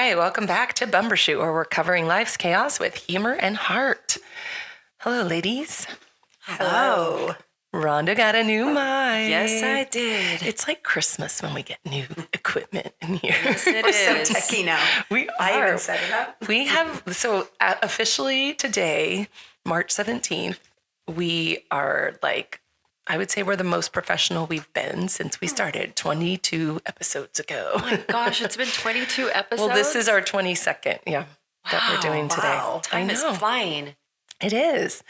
right, welcome back to Bumbershoot, where we're covering life's chaos with humor and heart. Hello, ladies. Hello. Rhonda got a new mic. Yes, I did. It's like Christmas when we get new equipment in here. Yes, it We're is. so techie now. We I are. even set it up. We have, officially today, March 17th, we are like, I would say we're the most professional we've been since we started 22 episodes ago. Oh my gosh, it's been 22 episodes? Well, this is our 22nd, that we're doing today. Wow. Time is flying. It is.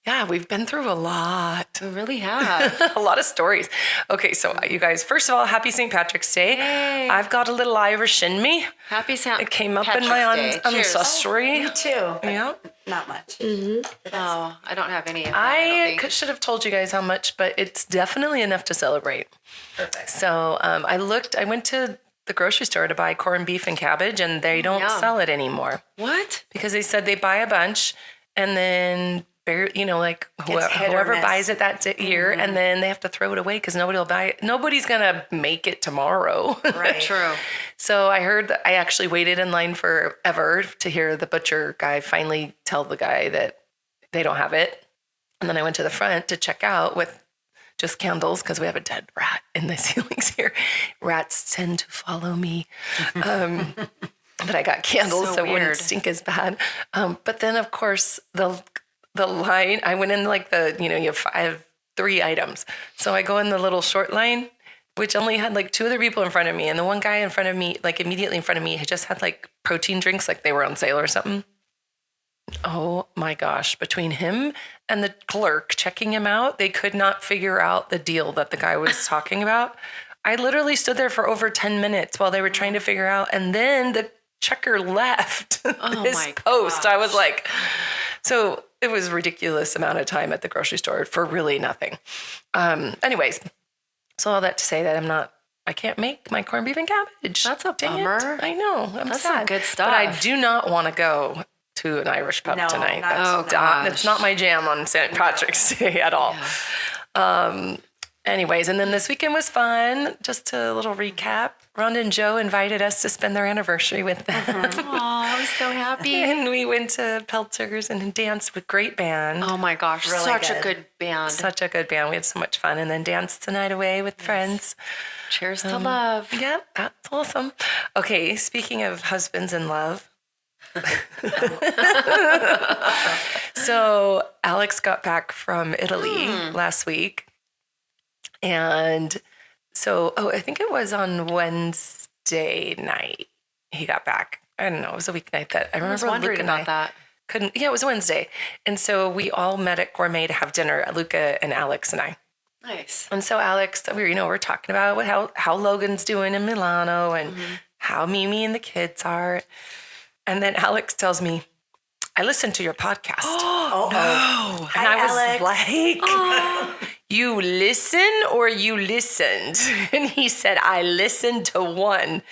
Yeah, we've been through a lot. We really have. A lot of stories. Okay, so you guys, first of all, happy St. Patrick's Day. Yay. I've got a little Irish in me. Happy St. It came up Patrick's in my Day. Cheers. ancestry. Me too. But Yeah. Not much. Oh, I don't have any of that, I don't think. Should have told you guys how much, but it's definitely enough to celebrate. Perfect. So I went to the grocery store to buy corned beef and cabbage, and they don't Yum. sell it anymore What? because they said they buy a bunch and then, hit or whoever miss. buys it that year, and then they have to throw it away because nobody will buy it. Nobody's going to make it tomorrow. Right. True. So I heard that I actually waited in line forever to hear the butcher guy finally tell the guy that they don't have it. And then I went to the front to check out with just candles because we have a dead rat in the ceilings here. Rats tend to follow me. But I got candles so it wouldn't weird. stink as bad. But then, of course, the line, I went in like you have 3 items. So I go in the little short line, which only had like 2 other people in front of me. And the one guy in front of me, like immediately in front of me, had just had like protein drinks, like they were on sale or something. Oh my gosh. Between him and the clerk checking him out, they could not figure out the deal that the guy was talking about. I literally stood there for over 10 minutes while they were trying to figure out. And then the checker left his my post. gosh. I was like, so it was a ridiculous amount of time at the grocery store for really nothing. Anyways, so all that to say that I can't make my corned beef and cabbage. That's a Dang it. bummer. I know. I'm That's sad. some good stuff. But I do not want to go to an Irish pub No, tonight. not That's tonight. it's not my jam on St. Patrick's Day at all. Anyways, and then this weekend was fun. Just a little recap. Rhonda and Joe invited us to spend their anniversary with them. Oh, I was so happy. And we went to Peltzer's and danced with great band. Oh my gosh, Really such good. a good band. Such a good band. We had so much fun. And then danced the night away with friends. Cheers to love. Yeah, that's awesome. Okay, speaking of husbands in love. So Alex got back from Italy last week. And so, I think it was on Wednesday night he got back. I don't know. It was a weeknight that I remember. I was wondering Luke and about I that. couldn't. Yeah, it was Wednesday. And so we all met at Gourmet to have dinner, Luca and Alex and I. Nice. And so Alex, we're talking about how Logan's doing in Milano and how Mimi and the kids are. And then Alex tells me, I listened to your podcast. Oh, No. And Hi, I was Alex. like, you listen or you listened? And he said, I listened to one.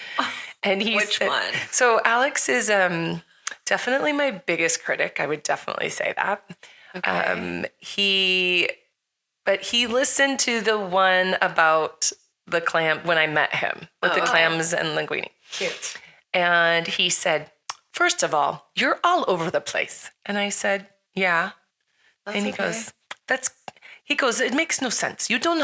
And he Which said, one? So Alex is definitely my biggest critic. I would definitely say that. Okay. But he listened to the one about the clam when I met him with the clams and linguine. cute. And he said, first of all, you're all over the place. And I said, yeah. That's And he okay. goes, it makes no sense. You don't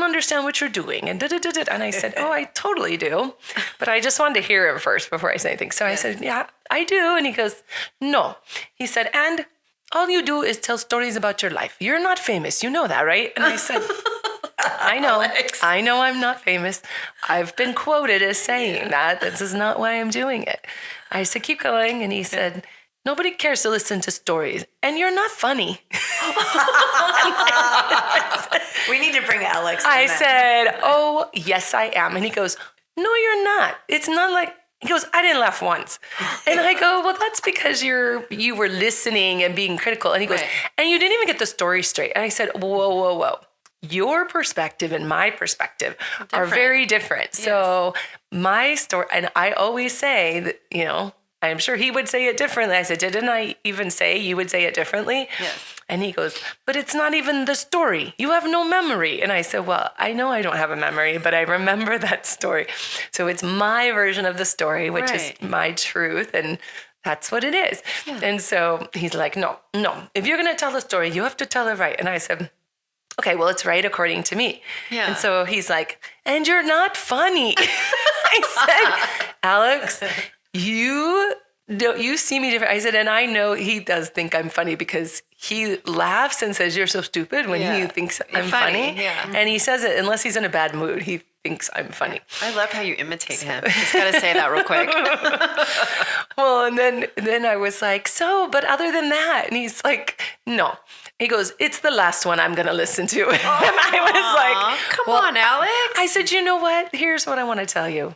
understand what you're doing. And da-da-da-da. And I said, I totally do. But I just wanted to hear him first before I say anything. So I said, yeah, I do. And he goes, no. He said, and all you do is tell stories about your life. You're not famous. You know that, right? And I said, I know. Alex. I know I'm not famous. I've been quoted as saying that. This is not why I'm doing it. I said, keep going. And he said, nobody cares to listen to stories. And you're not funny. We need to bring Alex. I in then. said, oh, yes, I am. And he goes, no, you're not. It's not like, he goes, I didn't laugh once. And I go, well, that's because you were listening and being critical. And he goes, Right. and you didn't even get the story straight. And I said, whoa. Your perspective and my perspective are very different. So my story, and I always say that, I'm sure he would say it differently. I said, didn't I even say you would say it differently? Yes. And he goes, but it's not even the story. You have no memory. And I said, well, I know I don't have a memory, but I remember that story. So it's my version of the story, which is my truth. And that's what it is. Yeah. And so he's like, no. If you're going to tell the story, you have to tell it right. And I said, okay, well, it's right according to me. Yeah. And so he's like, and you're not funny. I said, Alex, you see me different. I said, and I know he does think I'm funny because he laughs and says, you're so stupid when he thinks I'm funny. Yeah. And he says it unless he's in a bad mood. He thinks I'm funny. I love how you imitate him. Just got to say that real quick. Well, and then I was like, but other than that, and he's like, no. He goes, it's the last one I'm going to listen to. And I was like, come on, Alex. I said, you know what? Here's what I want to tell you.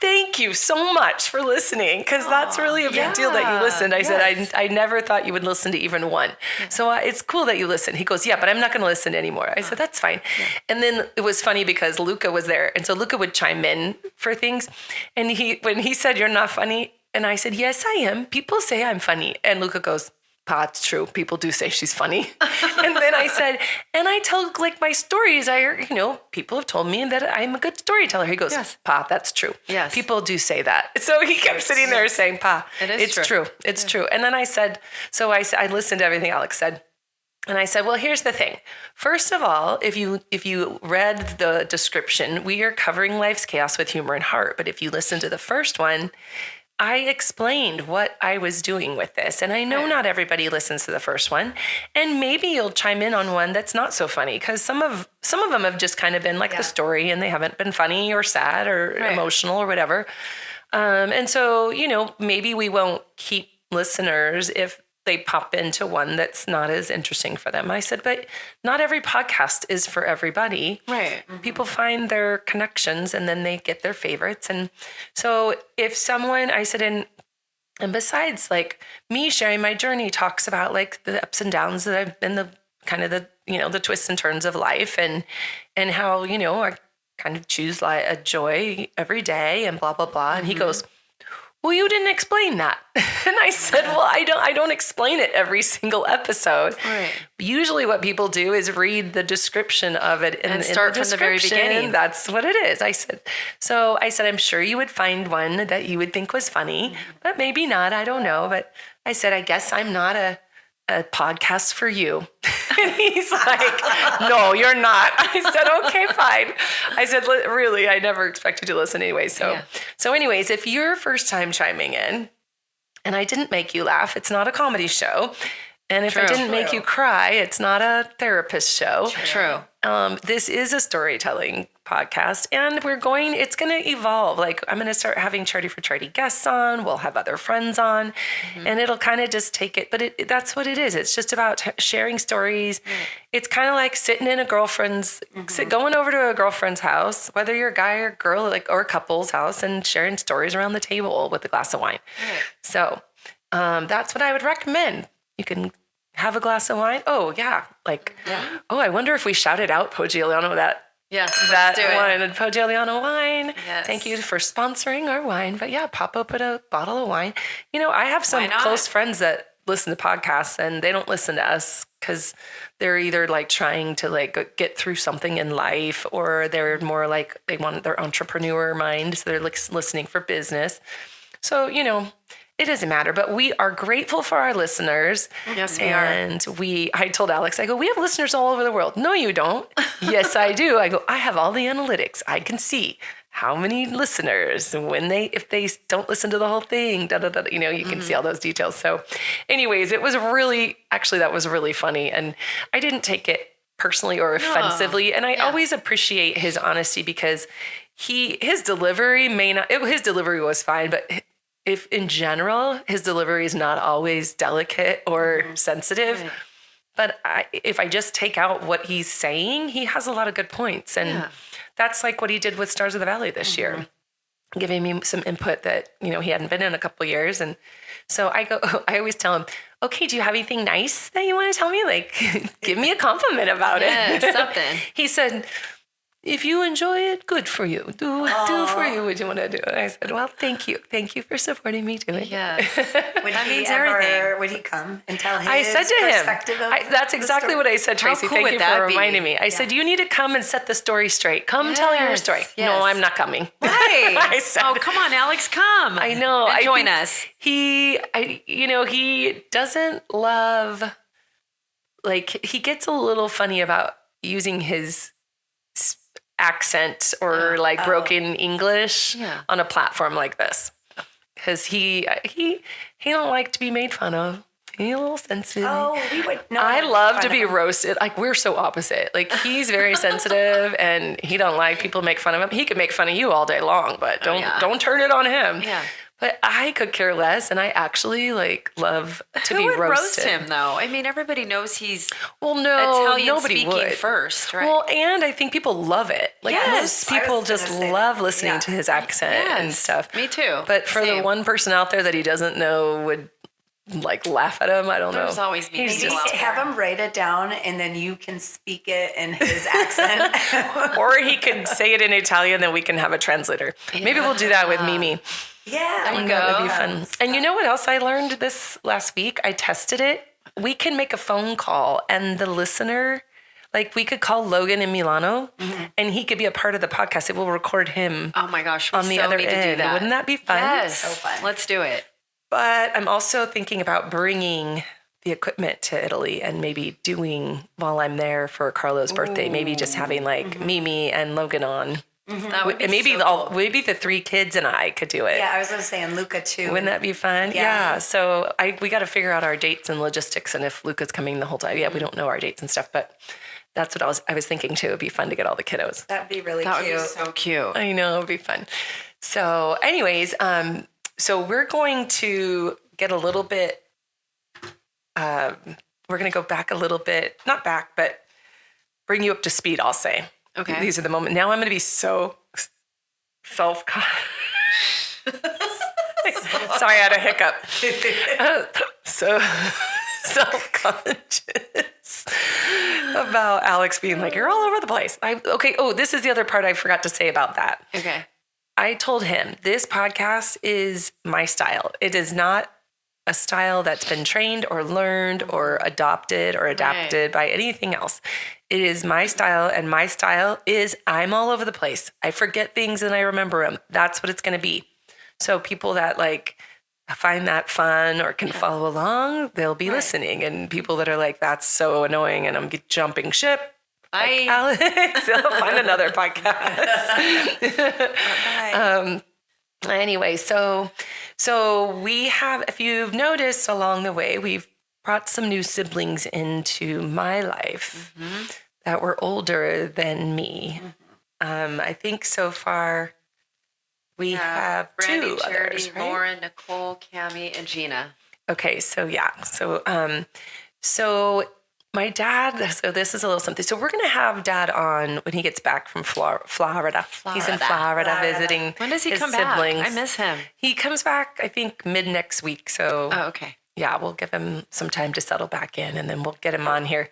Thank you so much for listening, because that's really a big deal that you listened. I said, I never thought you would listen to even one. Yeah. So it's cool that you listen. He goes, yeah, but I'm not going to listen anymore. I said, that's fine. Yeah. And then it was funny because Luca was there. And so Luca would chime in for things. And when he said, you're not funny. And I said, yes, I am. People say I'm funny. And Luca goes, Pa, it's true. People do say she's funny. And then I said, and I tell like my stories. People have told me that I'm a good storyteller. He goes, yes. Pa, that's true. Yes. People do say that. So he kept sitting there saying, Pa, it's true. It's true. And then I said, I listened to everything Alex said. And I said, well, here's the thing. First of all, if you read the description, we are covering life's chaos with humor and heart. But if you listen to the first one, I explained what I was doing with this. And I know not everybody listens to the first one. And maybe you'll chime in on one that's not so funny, because some of them have just kind of been like the story, and they haven't been funny or sad or emotional or whatever. And so, maybe we won't keep listeners if they pop into one that's not as interesting for them. I said, but not every podcast is for everybody. Right. Mm-hmm. People find their connections and then they get their favorites. And so if someone, I said, and besides like me sharing my journey talks about like the ups and downs that I've been, the kind of the twists and turns of life, and how, I kind of choose like a joy every day and blah, blah, blah. And he goes, well, you didn't explain that. And I said, well, I don't explain it every single episode. Right. Usually what people do is read the description of it and start from the very beginning. That's what it is. I said, I'm sure you would find one that you would think was funny, but maybe not. I don't know. But I said, I guess I'm not a podcast for you. And he's like, no, you're not. I said, okay, fine. I said, really, I never expected you to listen anyway. So anyways, if you're first time chiming in and I didn't make you laugh, it's not a comedy show. And if I didn't make you cry, it's not a therapist show. True. This is a storytelling podcast, and it's going to evolve. Like, I'm going to start having Charity for Charity guests on. We'll have other friends on, and it'll kind of just take it. But that's what it is. It's just about sharing stories. It's kind of like sitting in a girlfriend's, going over to a girlfriend's house, whether you're a guy or girl, or a couple's house, and sharing stories around the table with a glass of wine. So that's what I would recommend. You can have a glass of wine. Oh, yeah. Oh, I wonder if we shouted out Pogigliano that wine. And Pogigliano wine. Yes. Thank you for sponsoring our wine. But yeah, pop open a bottle of wine. I have some close friends that listen to podcasts, and they don't listen to us because they're either like trying to like get through something in life, or they're more like they want their entrepreneur mind. So they're like listening for business. So, it doesn't matter, but we are grateful for our listeners. Yes, we are. And I told Alex, I go, we have listeners all over the world. No, you don't. Yes, I do. I go, I have all the analytics. I can see how many listeners, if they don't listen to the whole thing, you can see all those details. So anyways, that was really funny. And I didn't take it personally or offensively. And I always appreciate his honesty, because his delivery was fine, but if in general, his delivery is not always delicate or sensitive. Right. But if I just take out what he's saying, he has a lot of good points. And that's like what he did with Stars of the Valley this year, giving me some input that, he hadn't been in a couple of years. And so I always tell him, okay, do you have anything nice that you want to tell me? Like, give me a compliment about it. Something. He said, if you enjoy it, good for you. Do for you what you want to do. And I said, well, thank you. Thank you for supporting me doing it. Yes. Would That he means ever, everything. would he come and tell his I said to perspective him, of that's the exactly story? what I said, Tracy. cool Thank would you that for be? reminding me. I said, you need to come and set the story straight. Come tell your Yes, story. yes. No, I'm not coming. Right. I said, Oh, come on, Alex, come. I know. And I join think us. He doesn't love, like, he gets a little funny about using his accent or like broken English on a platform like this. Because he don't like to be made fun of. He's a little sensitive. Oh, we would. No, I love to fun be of him. roasted. Like, we're so opposite. Like, he's very sensitive and he don't like people make fun of him. He could make fun of you all day long, but don't turn it on him. Yeah. But I could care less, and I actually love to be Who would roast roasted. him, though? I mean, everybody knows he's Well, no, Italian nobody speaking would. first, right? Well, and I think people love it. Like, Yes, most I was people gonna just say love that. listening Yeah. to his accent and Yes, stuff. me too. But for the Same. one person out there that he doesn't know would like laugh at him, I don't know. There's always me. He's Maybe just- have him write it down, and then you can speak it in his accent. or he could say it in Italian, then we can have a translator. Maybe we'll do that with Mimi. Yeah, There you That would be go. fun. And you know what else I learned this last week? I tested it. We can make a phone call, and the listener, like, we could call Logan in Milano, and he could be a part of the podcast. It will record him Oh my gosh, we on the so other need to do end. that. Wouldn't that be fun? Yes. So fun. Let's do it. But I'm also thinking about bringing the equipment to Italy and maybe doing while I'm there for Carlo's birthday, maybe just having like Mimi and Logan on. That would be And maybe so cool. maybe the 3 kids and I could do it. yeah. I was gonna say, and Luca too. Wouldn't that be fun? Yeah. Yeah. So we got to figure out our dates and logistics, and if Luca's coming the whole time. Yeah, we don't know our dates and stuff, but that's what I was thinking too. It'd be fun to get all the kiddos. That'd be really That would cute. be so cute. I know, it'd be fun. So, anyways, so we're going to get a little bit. We're going to go back a little bit, not back, but bring you up to speed. I'll say. Okay. These are the moments. Now I'm going to be so self-conscious. Sorry, I had a hiccup. So self-conscious about Alex being like, you're all over the place. Okay. Oh, this is the other part I forgot to say about that. Okay. I told him this podcast is my style. It is not a style that's been trained or learned or adopted or adapted by anything else. It is my style, and my style is I'm all over the place. I forget things and I remember them. That's what it's going to be. So people that like find that fun or can follow along, they'll be listening. And people that are like, that's so annoying and I'm jumping ship, Bye. Alex, they'll find another podcast. Anyway, so we have, if you've noticed along the way, we've brought some new siblings into my life that were older than me. I think so far we have Brandy, 2 Charity, others, right? Lauren, Nicole, Cammie, and Gina. Okay, so yeah, so my dad. So this is a little something. So we're gonna have Dad on when he gets back from Florida. He's in Florida visiting. When does he his come siblings. back? I miss him. He comes back, I think, mid next week. So Oh, okay. yeah, we'll give him some time to settle back in, and then we'll get him on here.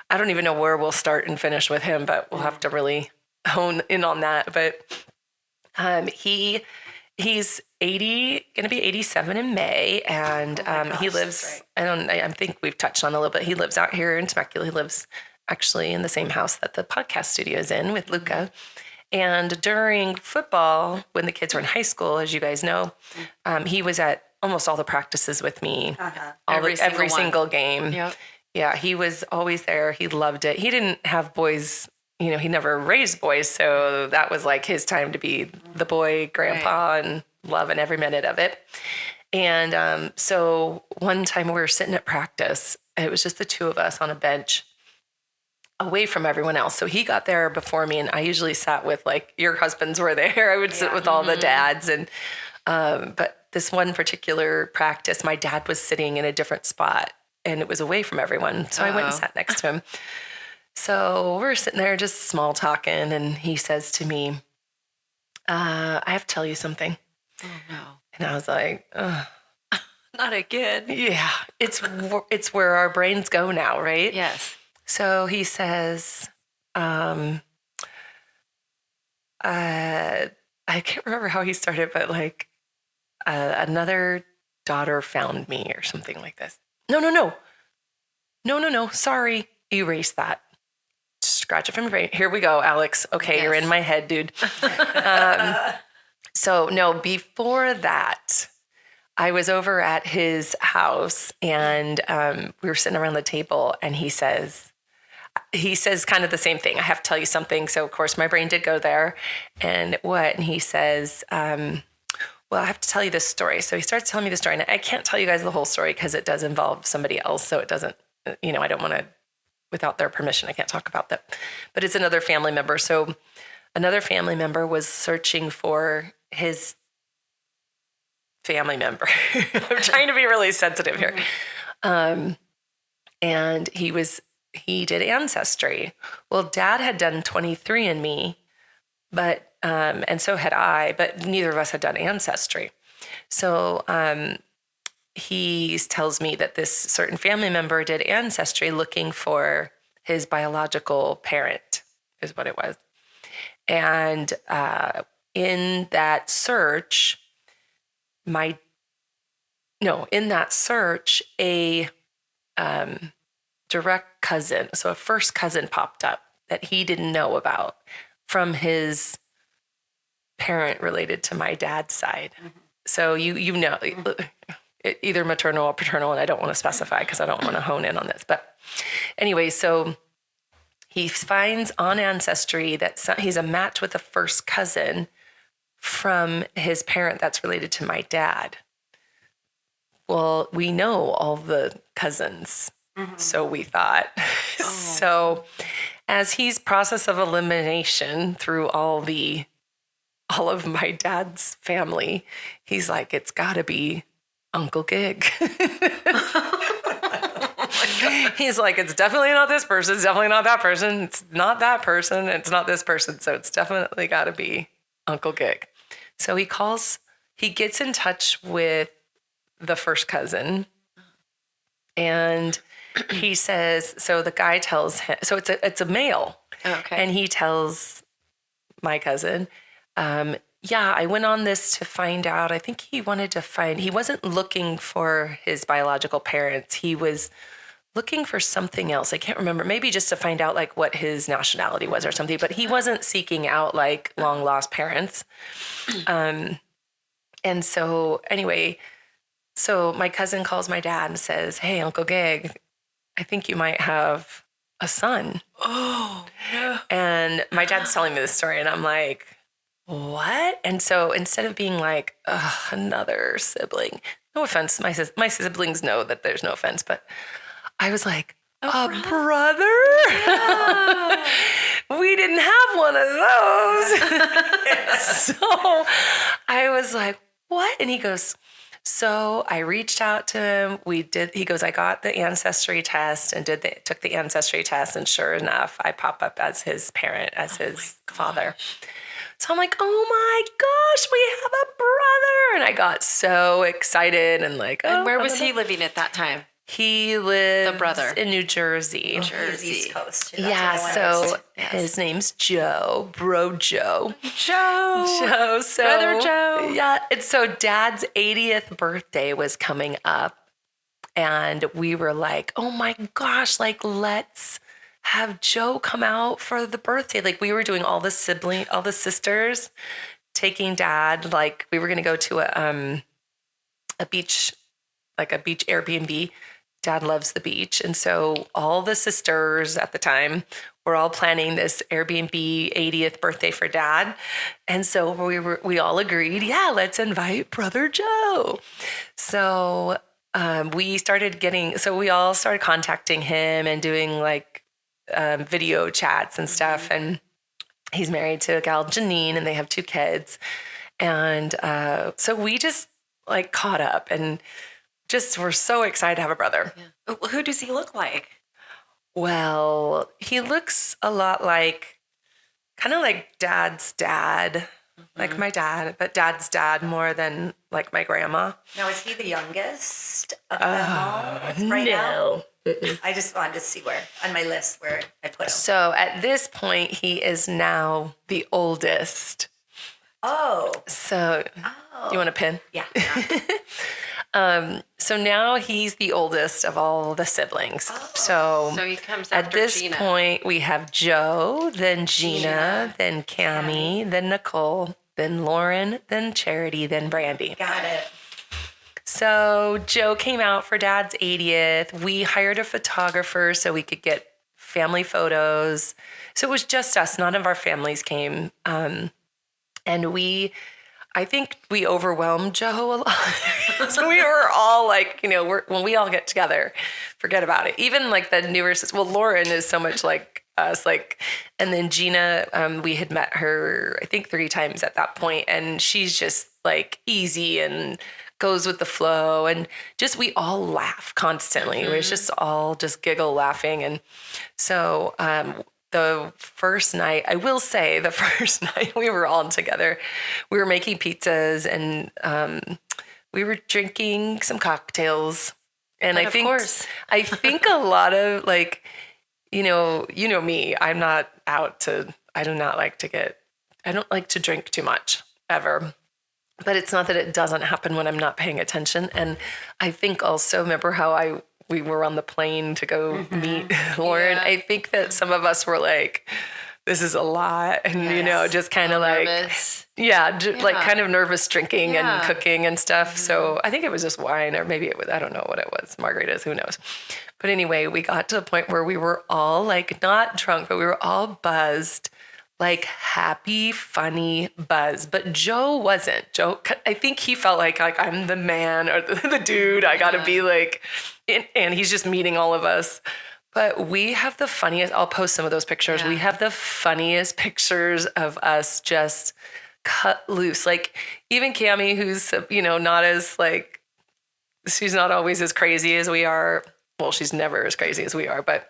I don't even know where we'll start and finish with him, but we'll have to really hone in on that. But he's 80, going to be 87 in May, and he lives. I think we've touched on a little bit. He lives out here in Temecula. He lives actually in the same house that the podcast studio is in with Luca. And during football, when the kids were in high school, as you guys know, he was at almost all the practices with me, every single game. Yep. Yeah, he was always there. He loved it. He didn't have boys, he never raised boys. So that was like his time to be the boy grandpa and loving every minute of it. And so one time we were sitting at practice. It was just the 2 of us on a bench away from everyone else. So he got there before me, and I usually sat with, like, your husbands were there. I would sit with all the dads. And but this one particular practice, my dad was sitting in a different spot, and it was away from everyone. So I went and sat next to him. So we're sitting there just small talking, and he says to me, I have to tell you something. Oh, no. And I was like, ugh. Not again. Yeah, it's where our brains go now, right? Yes. So he says, I can't remember how he started, but like another daughter found me or something like this. No. Sorry. Erase that. Scratch it from your brain. Here we go, Alex. Okay, You're in my head, dude. So no, before that, I was over at his house and we were sitting around the table and he says kind of the same thing. I have to tell you something. So of course my brain did go there. And what? And he says, well, I have to tell you this story. So he starts telling me the story. And I can't tell you guys the whole story because it does involve somebody else. So it doesn't, I don't want to, without their permission, I can't talk about that. But it's another family member. So another family member was searching for his family member. I'm trying to be really sensitive here. And he did Ancestry. Well, Dad had done 23andMe, but and so had I, but neither of us had done Ancestry. So he tells me that this certain family member did Ancestry looking for his biological parent, is what it was. And in that search, a direct cousin, so a first cousin popped up that he didn't know about from his parent related to my dad's side. Mm-hmm. So either maternal or paternal, and I don't want to specify because I don't want to hone in on this. But anyway, so he finds on Ancestry that he's a match with a first cousin from his parent that's related to my dad. Well, we know all the cousins, so we thought. Oh. So as he's process of elimination through all of my dad's family, he's like, it's got to be Uncle Gig. He's like, it's definitely not this person. It's definitely not that person. It's not that person. It's not this person. So it's definitely got to be Uncle Gig. So he gets in touch with the first cousin, and he says, so the guy tells him, so it's a male. Okay. And he tells my cousin, yeah, I went on this to find out. I think he wasn't looking for his biological parents. He was looking for something else. I can't remember, maybe just to find out like what his nationality was or something, but he wasn't seeking out like long lost parents. And so anyway, so my cousin calls my dad and says, hey, Uncle Gig, I think you might have a son. Oh, no. And my dad's telling me this story and I'm like, what? And so instead of being like, another sibling, no offense, my siblings know that there's no offense, but I was like, a brother? Yeah. We didn't have one of those. So I was like, what? And he goes, so I reached out to him. He goes, I got the Ancestry test and took the Ancestry test. And sure enough, I pop up as his parent, as his father. So I'm like, oh my gosh, we have a brother. And I got so excited and like, and where was he living at that time? He lives in New Jersey. East Coast. Yeah, so his name's Joe, Bro Joe. Joe. So, Brother Joe. Yeah, and so Dad's 80th birthday was coming up. And we were like, oh my gosh, like let's have Joe come out for the birthday. Like we were doing all the sisters, taking Dad, like we were going to go to a beach, like a beach Airbnb. Dad loves the beach. And so all the sisters at the time were all planning this Airbnb 80th birthday for Dad. And so we all agreed, yeah, let's invite Brother Joe. So we all started contacting him and doing like video chats and stuff. And he's married to a gal, Janine, and they have 2 kids. And so we just like caught up and just we're so excited to have a brother. Yeah. Who does he look like? Well, he looks a lot like, kind of like Dad's dad, like my dad, but Dad's dad more than like my grandma. Now, is he the youngest of them all right now? I just wanted to see where on my list where I put him. So at this point, he is now the oldest. Oh. So you want a pin? Yeah. So now he's the oldest of all the siblings. So he comes at after this Gina. point, we have Joe, then Gina, then Cammie, then Nicole, then Lauren, then Charity, then Brandy. Got it. So Joe came out for Dad's 80th. We hired a photographer so we could get family photos. So it was just us. None of our families came. And I think we overwhelmed Joe a lot. So we were all like, when we all get together, forget about it. Even like the newer sisters. Well, Lauren is so much like us. And then Gina, we had met her, I think 3 times at that point, and she's just like easy and goes with the flow, and just we all laugh constantly. It was just all just giggle laughing. And so the first night, I will say the first night we were all together, we were making pizzas and we were drinking some cocktails. And I think a lot of like, you know me, I don't like to drink too much ever. But it's not that it doesn't happen when I'm not paying attention. And I think also, remember how we were on the plane to go meet Lauren? Yeah. I think that some of us were like, this is a lot. And, just kind of like, nervous. Like kind of nervous drinking and cooking and stuff. So I think it was just wine, or maybe it was, I don't know what it was. Margaritas, who knows? But anyway, we got to the point where we were all like, not drunk, but we were all buzzed. Like happy, funny buzz. But Joe wasn't. Joe, I think he felt like I'm the man or the dude. I got to be like, and he's just meeting all of us. But we have the funniest, I'll post some of those pictures. Yeah. We have the funniest pictures of us just cut loose. Like even Cammie, who's, not as like, she's not always as crazy as we are. Well, she's never as crazy as we are, but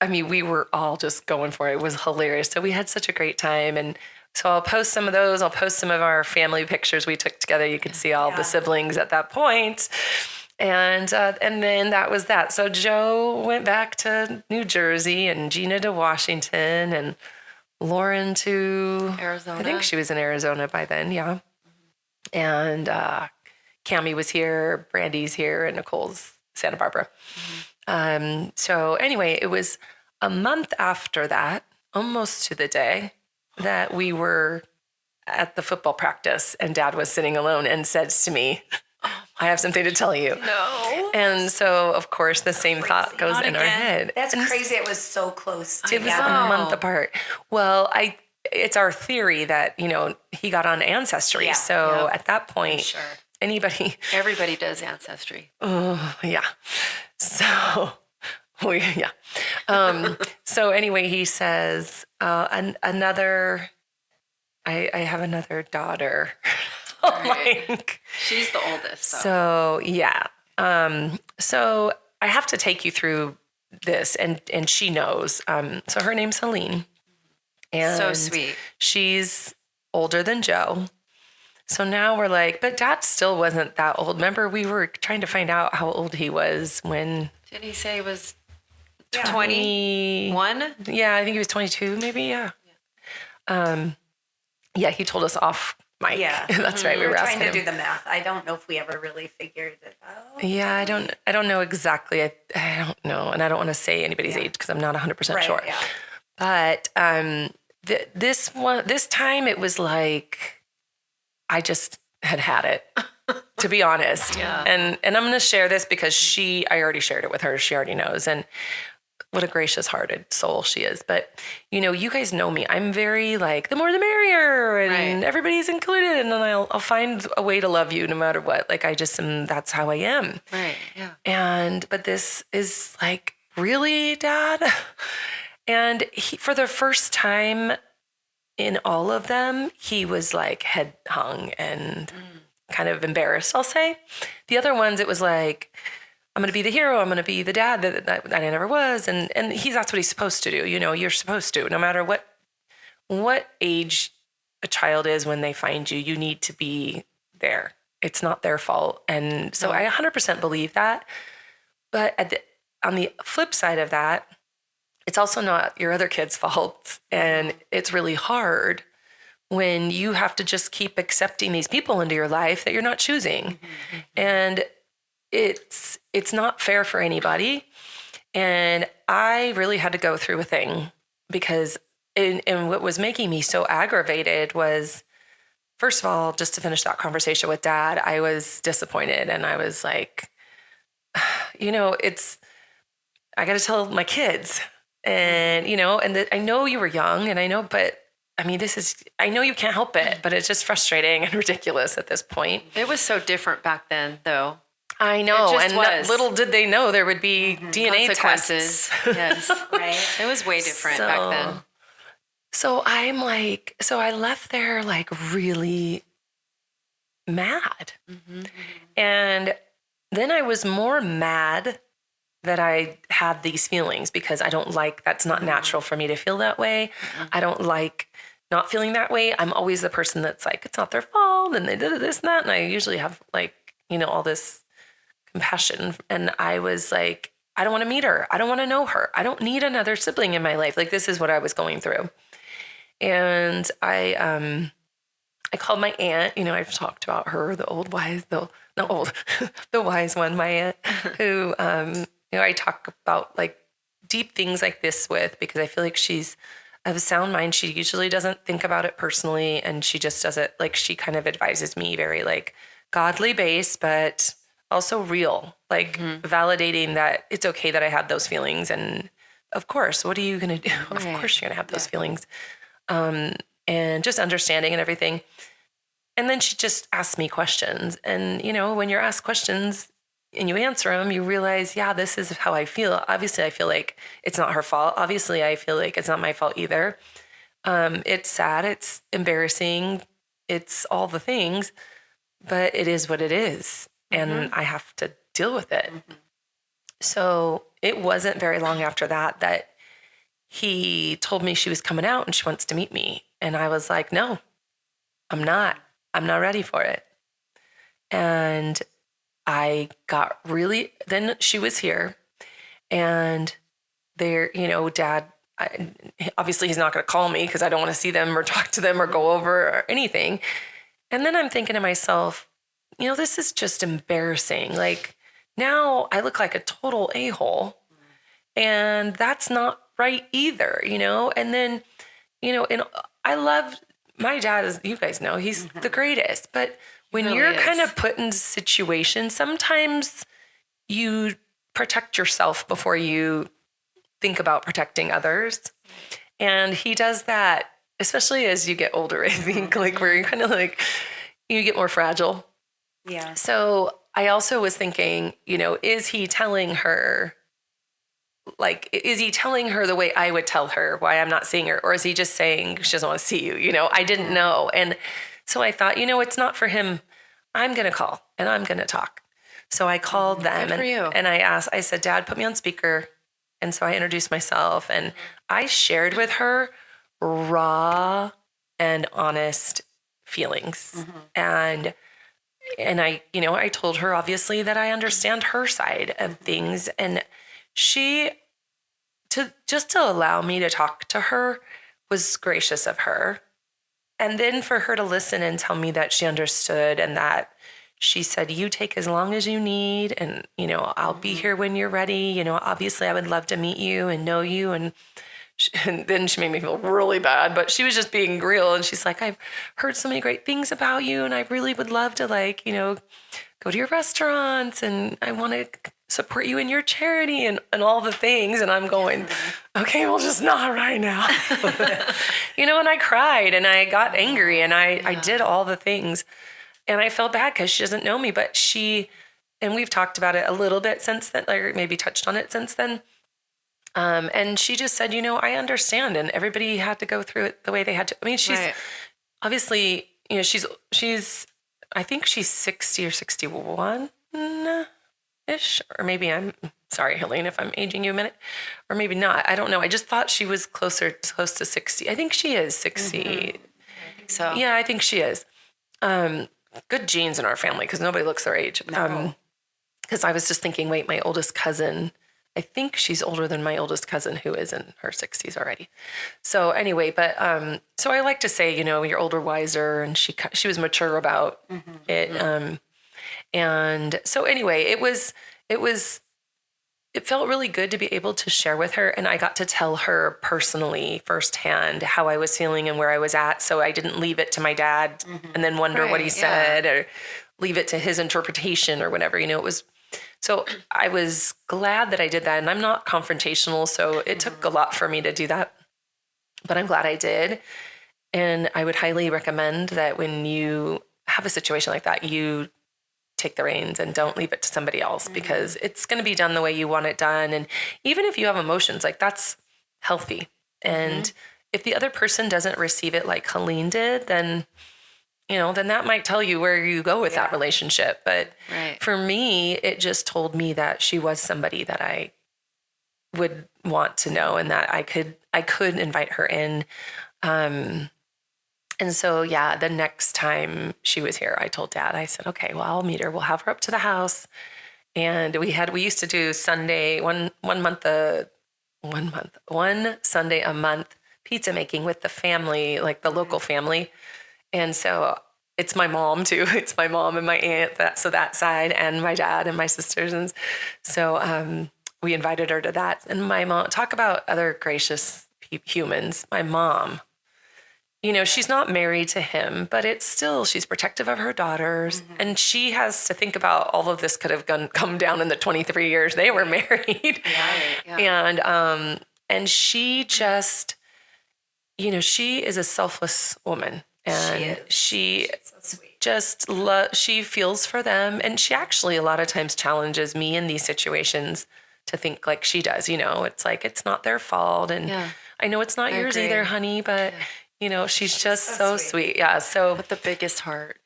I mean, we were all just going for it. It was hilarious. So we had such a great time. And so I'll post some of those. I'll post some of our family pictures we took together. You can see all the siblings at that point. And then that was that. So Joe went back to New Jersey and Gina to Washington and Lauren to Arizona. I think she was in Arizona by then. Yeah. And Cammie was here, Brandy's here, and Nicole's Santa Barbara. So anyway, it was a month after that, almost to the day, that we were at the football practice and Dad was sitting alone and says to me, I have something to tell you. No. And so, of course, the same thought goes in our head. That's crazy. It was so close together. It was a month apart. Well, it's our theory that, he got on Ancestry. Yeah. So at that point, everybody does Ancestry. Oh, yeah. So, so anyway, he says, I have another daughter. Right. She's the oldest. So yeah. So I have to take you through this, and she knows. So her name's Helene. And so sweet. She's older than Joe. So now we're like, but Dad still wasn't that old. Remember, we were trying to find out how old he was when... Did he say he was 21? Yeah, I think he was 22, maybe, yeah. Yeah, he told us off mic. Yeah. That's right. We were trying to do the math. I don't know if we ever really figured it out. Yeah, I don't know exactly. I don't know. And I don't want to say anybody's age because I'm not 100% sure. Yeah. But this time it was like... I just had it, to be honest. Yeah. And I'm going to share this because I already shared it with her. She already knows. And what a gracious hearted soul she is. But, you guys know me. I'm very like, the more the merrier, and everybody's included. And then I'll find a way to love you no matter what. Like that's how I am. Right. Yeah. But this is like, really, Dad? And for the first time in all of them, he was like head hung and kind of embarrassed, I'll say. The other ones, it was like, I'm going to be the hero. I'm going to be the dad that I never was. And that's what he's supposed to do. You're supposed to, no matter what age a child is when they find you, you need to be there. It's not their fault. And so I 100% believe that. But on the flip side of that, it's also not your other kid's fault. And it's really hard when you have to just keep accepting these people into your life that you're not choosing. And it's not fair for anybody. And I really had to go through a thing because and what was making me so aggravated was, first of all, just to finish that conversation with Dad, I was disappointed. And I was like, I got to tell my kids. And, I know you were young and I know, but I mean, I know you can't help it, but it's just frustrating and ridiculous at this point. It was so different back then, though. I know. And little did they know there would be DNA consequences. tests. Yes. Right. It was way different back then. So I'm like, I left there like really mad. And then I was more mad that I had these feelings because that's not natural for me to feel that way. I don't like not feeling that way. I'm always the person that's like, it's not their fault and they did this and that. And I usually have all this compassion. And I was like, I don't want to meet her. I don't want to know her. I don't need another sibling in my life. Like, this is what I was going through. And I called my aunt, I've talked about her, the wise one, my aunt, who, I talk about like deep things like this with, because I feel like she's of a sound mind. She usually doesn't think about it personally. And she just does it like, she kind of advises me very like godly based, but also real, like validating that it's okay that I had those feelings. And of course, what are you going to do? Of course you're going to have those feelings. And just understanding and everything. And then she just asked me questions. And, when you're asked questions and you answer them, you realize, this is how I feel. Obviously, I feel like it's not her fault. Obviously, I feel like it's not my fault either. It's sad. It's embarrassing. It's all the things, but it is what it is. And I have to deal with it. So it wasn't very long after that he told me she was coming out and she wants to meet me. And I was like, no, I'm not ready for it. And I got then she was here and there, Dad, obviously he's not going to call me because I don't want to see them or talk to them or go over or anything. And then I'm thinking to myself, this is just embarrassing. Like, now I look like a total a-hole and that's not right either, And then, and I love my dad, as you guys know, he's the greatest. But when you're kind of put in situations, sometimes you protect yourself before you think about protecting others. And he does that, especially as you get older, I think, like where you're kind of like, you get more fragile. Yeah. So I also was thinking, is he telling her the way I would tell her why I'm not seeing her? Or is he just saying she doesn't want to see you? I didn't know. And so I thought, it's not for him. I'm going to call and I'm going to talk. So I called them and I said, Dad, put me on speaker. And so I introduced myself and I shared with her raw and honest feelings. And I told her obviously that I understand her side of things. And to allow me to talk to her was gracious of her. And then for her to listen and tell me that she understood and that she said, you take as long as you need. And, I'll be here when you're ready. Obviously I would love to meet you and know you. And then she made me feel really bad, but she was just being real. And she's like, I've heard so many great things about you. And I really would love to go to your restaurants and I want to support you in your charity and all the things. And I'm going, okay, well, just not right now. And I cried and I got angry and I did all the things. And I felt bad because she doesn't know me, but and we've talked about it a little bit since then, or maybe touched on it since then. And she just said, I understand. And everybody had to go through it the way they had to. I mean, she's obviously, she's, I think she's 60 or 61 ish, or maybe sorry, Helene, if I'm aging you a minute, or maybe not. I don't know. I just thought she was close to 60. I think she is 60. I think so. Yeah, I think she is. Good genes in our family because nobody looks their age. No. Because I was just thinking, wait, my oldest cousin I think she's older than my oldest cousin, who is in her 60s already. So anyway, but so I like to say, you're older, wiser, and she was mature about it. And so anyway, it felt really good to be able to share with her, and I got to tell her personally firsthand how I was feeling and where I was at. So I didn't leave it to my dad and then wonder what he said, or leave it to his interpretation or whatever. So I was glad that I did that, and I'm not confrontational, so it took a lot for me to do that, but I'm glad I did. And I would highly recommend that when you have a situation like that, you take the reins and don't leave it to somebody else, because it's going to be done the way you want it done. And even if you have emotions, like, that's healthy. And if the other person doesn't receive it like Helene did, then then that might tell you where you go with that relationship. But for me, it just told me that she was somebody that I would want to know, and that I could invite her in. And so, the next time she was here, I told Dad, I said, okay, well, I'll meet her. We'll have her up to the house. And we used to do Sunday, one Sunday a month pizza making with the family, like the local family. And so it's my mom too. It's my mom and my aunt, that side, and my dad and my sisters. And so we invited her to that. And my mom, talk about other gracious humans. My mom, she's not married to him, but it's still, she's protective of her daughters. And she has to think about all of this could have come down in the 23 years they were married. And she just, she is a selfless woman. And she so just she feels for them. And she actually a lot of times challenges me in these situations to think like she does. It's like, it's not their fault. And I know it's not yours either, honey, but she's just so sweet. Yeah. So with the biggest heart.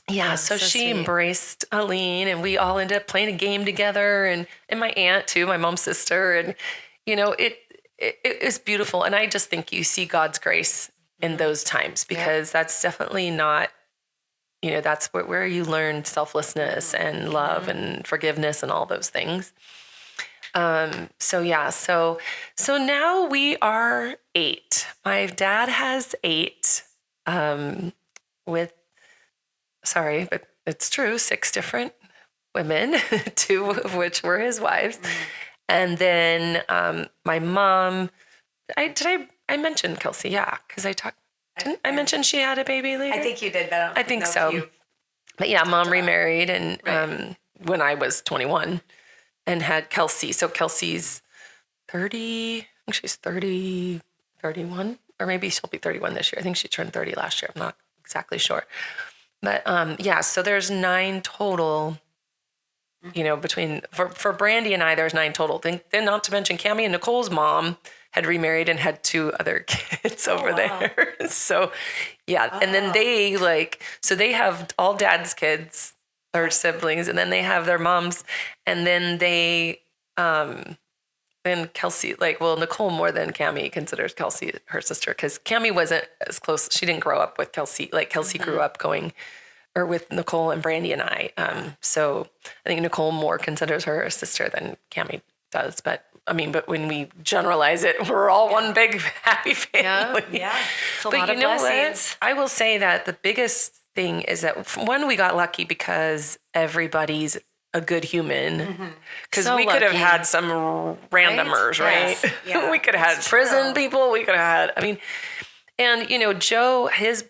Yeah. So she sweet. Embraced Aline, and we all ended up playing a game together, and my aunt too, my mom's sister. And, it is beautiful. And I just think you see God's grace in those times, because that's definitely not, that's where you learn selflessness and love and forgiveness and all those things. So now we are 8. My dad has 8, but it's true, 6 different women, 2 of which were his wives. And then, my mom, I mentioned Kelsey, because didn't I mention she had a baby later? I think you did, but I think so. But Mom remarried, and when I was 21, and had Kelsey. So Kelsey's 30, I think she's 30, 31, or maybe she'll be 31 this year. I think she turned 30 last year. I'm not exactly sure. But so there's 9 total. Between for Brandy and I, there's 9 total. Then not to mention Cammie and Nicole's mom had remarried and had 2 other kids over there. So, and then they they have all Dad's kids or siblings, and then they have their moms, and then they, then Kelsey, Nicole more than Cammie considers Kelsey her sister, because Cammie wasn't as close. She didn't grow up with Kelsey. Kelsey grew up with Nicole and Brandy and I. So I think Nicole more considers her a sister than Cammie does. But when we generalize it, we're all one big happy family. Yeah. It's a lot of blessings. I will say that the biggest thing is that, one, we got lucky because everybody's a good human. Because we could have had some randomers, right? Yes. Yeah, we could have had prison people. We could have had, and Joe, he's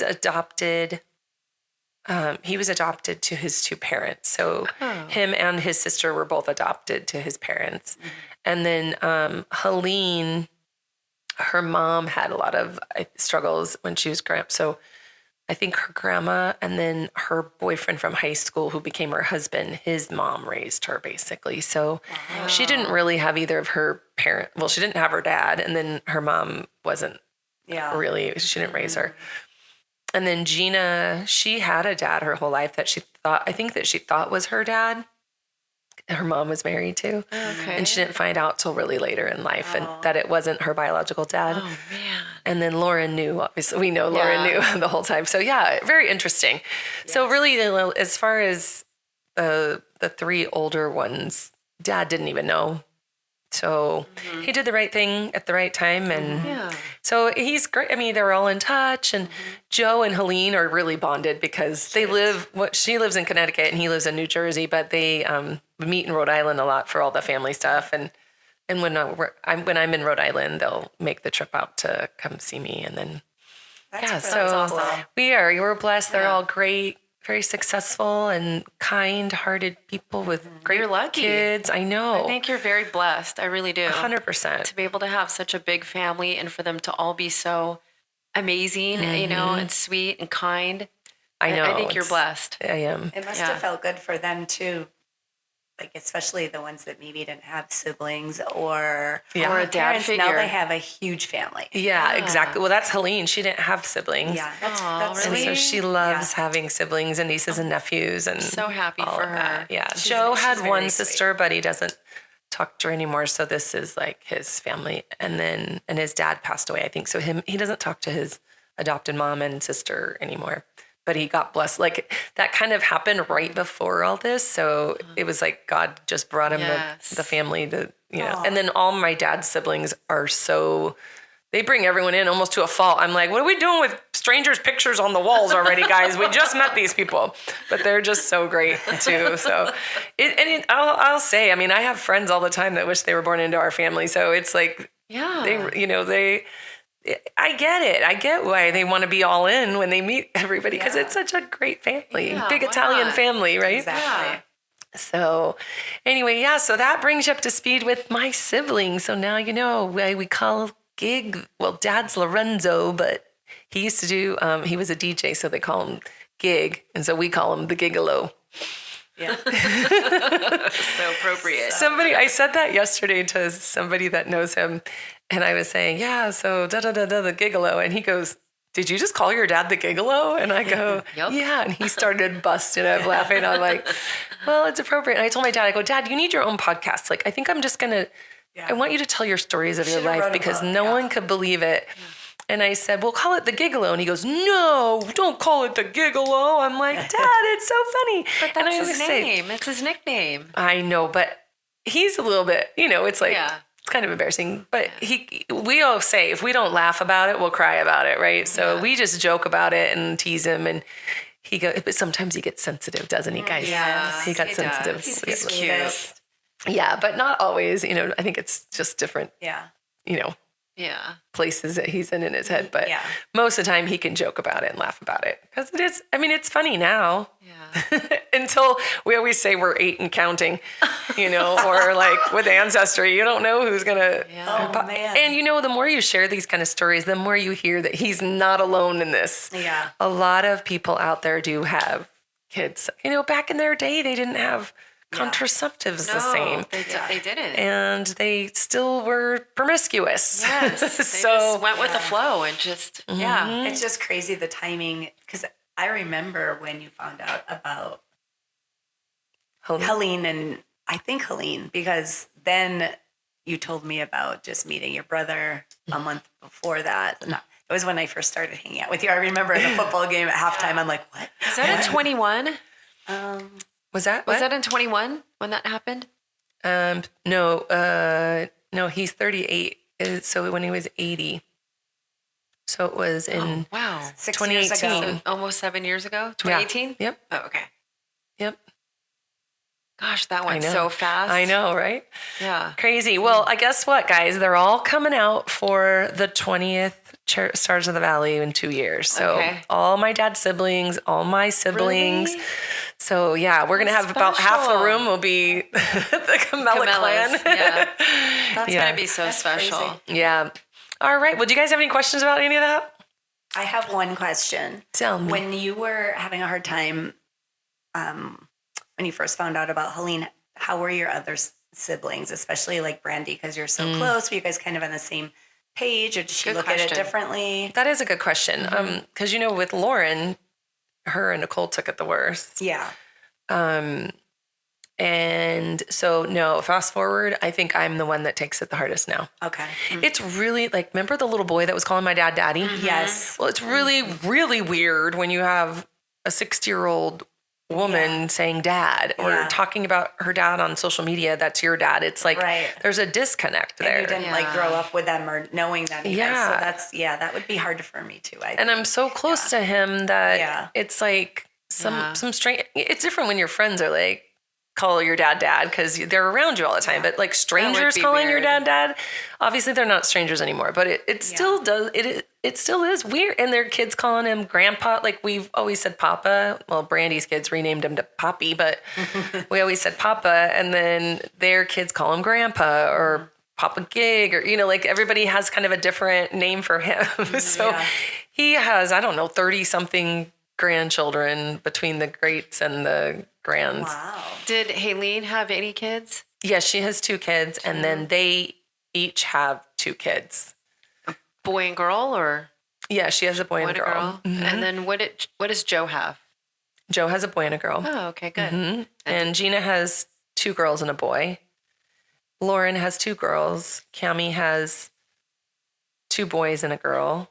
adopted. He was adopted to his 2 parents. So him and his sister were both adopted to his parents. And then Helene, her mom had a lot of struggles when she was growing up. So I think her grandma and then her boyfriend from high school, who became her husband, his mom raised her basically. So she didn't really have either of her parents. Well, she didn't have her dad, and then her mom wasn't really, she didn't raise her. And then Gina, she had a dad her whole life that she thought was her dad. Her mom was married to. Okay. And she didn't find out till really later in life and that it wasn't her biological dad. Oh, man. And then Lauren knew, obviously. We know Lauren knew the whole time. So, very interesting. Yes. So really, as far as the 3 older ones, Dad didn't even know. So he did the right thing at the right time. And so he's great. I mean, they're all in touch. And Joe and Helene are really bonded because she lives in Connecticut and he lives in New Jersey, but they meet in Rhode Island a lot for all the family stuff. And when I'm in Rhode Island, they'll make the trip out to come see me. And then, That's awesome. we're blessed. They're all great. Very successful and kind-hearted people with great You're lucky. kids. I know. I think you're very blessed. I really do. 100%. To be able to have such a big family and for them to all be so amazing, and sweet and kind. I know. I think you're blessed. I am. It must have felt good for them too. Like, especially the ones that maybe didn't have siblings or Or a dad parents. figure. Now they have a huge family. Yeah, exactly. Well, that's Helene. She didn't have siblings. Yeah, that's And sweet. so she loves having siblings and nieces and nephews and So happy all for of her. that. Yeah. She's Joe had very one sweet. sister, but he doesn't talk to her anymore. So this is like his family. And his dad passed away, I think. So he doesn't talk to his adopted mom and sister anymore. But he got blessed. Like that kind of happened right before all this. So it was like God just brought him the family to, and then all my dad's siblings are they bring everyone in almost to a fault. I'm like, what are we doing with strangers' pictures on the walls already, guys? We just met these people, but they're just so great too. So I'll say, I mean, I have friends all the time that wish they were born into our family. So it's like, I get it. I get why they want to be all in when they meet everybody because it's such a great family, big Italian family, right? Exactly. So anyway, so that brings you up to speed with my siblings. So now you know why we call Gig. Well, Dad's Lorenzo, but he used to do, he was a DJ, so they call him Gig. And so we call him the Gigolo. Yeah. So appropriate. I said that yesterday to somebody that knows him. And I was saying, so the Gigolo. And he goes, did you just call your dad the Gigolo? And I go, yeah. And he started busting up laughing. I'm like, well, it's appropriate. And I told my dad, I go, Dad, you need your own podcast. Like, I think I'm just going to, I want you to tell your stories of your life because no one could believe it. And I said, well, call it the Gigolo. And he goes, no, don't call it the Gigolo. I'm like, Dad, it's so funny. But that's his name. It's his nickname. I know, but he's a little bit, it's like, it's kind of embarrassing. But we all say, if we don't laugh about it, we'll cry about it, right? So we just joke about it and tease him. And but sometimes he gets sensitive, doesn't he, guys? Yes, he got sensitive. He's cute. Yeah, but not always. I think it's just different. Yeah. Places that he's in his head, but most of the time he can joke about it and laugh about it because it is. I mean, it's funny now. Yeah. Until we always say we're 8 and counting, or like with Ancestry, you don't know who's gonna. Yeah. Oh man. And the more you share these kind of stories, the more you hear that he's not alone in this. Yeah. A lot of people out there do have kids. Back in their day, they didn't have contraceptives the same. They didn't. And they still were promiscuous. Yes. They just went with the flow and just, It's just crazy the timing. Because I remember when you found out about Helene and I think Helene, because then you told me about just meeting your brother a month before that. And it was when I first started hanging out with you. I remember in the football game at halftime, I'm like, what? Is that in 21? Was that in 21 when that happened? No, he's 38. So when he was 80. So it was in 6 years 2018. ago. So almost 7 years ago? 2018? Yep. Oh, okay. Yep. Gosh, that went so fast. I know, right? Yeah. Crazy. Well, I guess what, guys? They're all coming out for the 20th Stars of the Valley in 2 years. So all my dad's siblings, all my siblings. Really? So we're going to have about half the room will be the Camella clan. Yeah. That's going to be so special. Crazy. Yeah. All right. Well, do you guys have any questions about any of that? I have one question. Tell me. When you were having a hard time, when you first found out about Helene, how were your other siblings, especially like Brandy, because you're so close? Were you guys kind of on the same page, or did she look at it differently? That is a good question. Because, with Lauren, her and Nicole took it the worst. Yeah. And so, no, fast forward, I think I'm the one that takes it the hardest now. Okay. It's really like, remember the little boy that was calling my dad daddy? Yes. Well, it's really, really weird when you have a 60-year-old woman saying dad or talking about her dad on social media. That's your dad. It's like there's a disconnect there. And you didn't like grow up with them or knowing them. Even. So that's that would be hard for me too. I think. I'm so close to him that it's like some strange. It's different when your friends are like call your dad because they're around you all the time. But like strangers calling your dad, obviously they're not strangers anymore. But it still does it still is weird. And their kids calling him grandpa. Like we've always said papa. Well, Brandy's kids renamed him to Poppy, but we always said papa. And then their kids call him grandpa or Papa Gig, or like everybody has kind of a different name for him. So he has 30 something grandchildren between the greats and the grands. Wow. Did Haleen have any kids? Yes, she has 2 kids, and then they each have 2 kids. A boy and girl, or? Yeah, she has a boy and a girl. Mm-hmm. And then what does Joe have? Joe has a boy and a girl. Oh, okay, good. Mm-hmm. And Gina has 2 girls and a boy. Lauren has 2 girls. Cammie has 2 boys and a girl.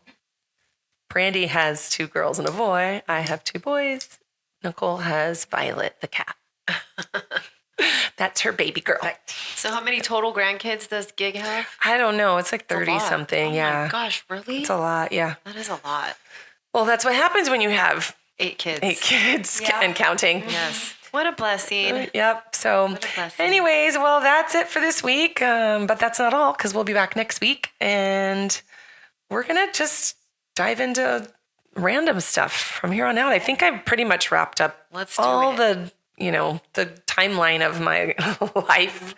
Brandy has 2 girls and a boy. I have 2 boys. Nicole has Violet the cat. That's her baby girl. So how many total grandkids does Gig have? I don't know. It's like 30 something. Oh my gosh, really? It's a lot. Yeah. That is a lot. Well, that's what happens when you have 8 kids. 8 kids and counting. Yes. What a blessing. Yep. So anyways, well, that's it for this week. But that's not all because we'll be back next week and we're going to just dive into random stuff from here on out. I think I've pretty much wrapped up the timeline of my life.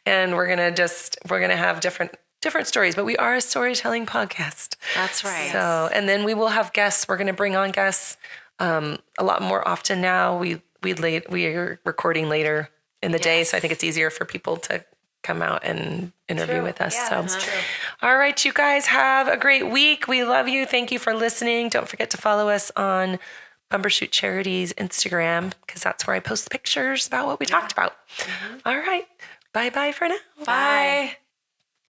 And we're going to have different stories, but we are a storytelling podcast. That's right. So, and then we will have guests. We're going to bring on guests a lot more often now. We are recording later in the day, so I think it's easier for people to come out and interview with us. Yeah, so that's true. All right, you guys have a great week. We love you. Thank you for listening. Don't forget to follow us on Bumbershoot Charities Instagram because that's where I post pictures about what we talked about. Mm-hmm. All right. Bye-bye for now. Bye.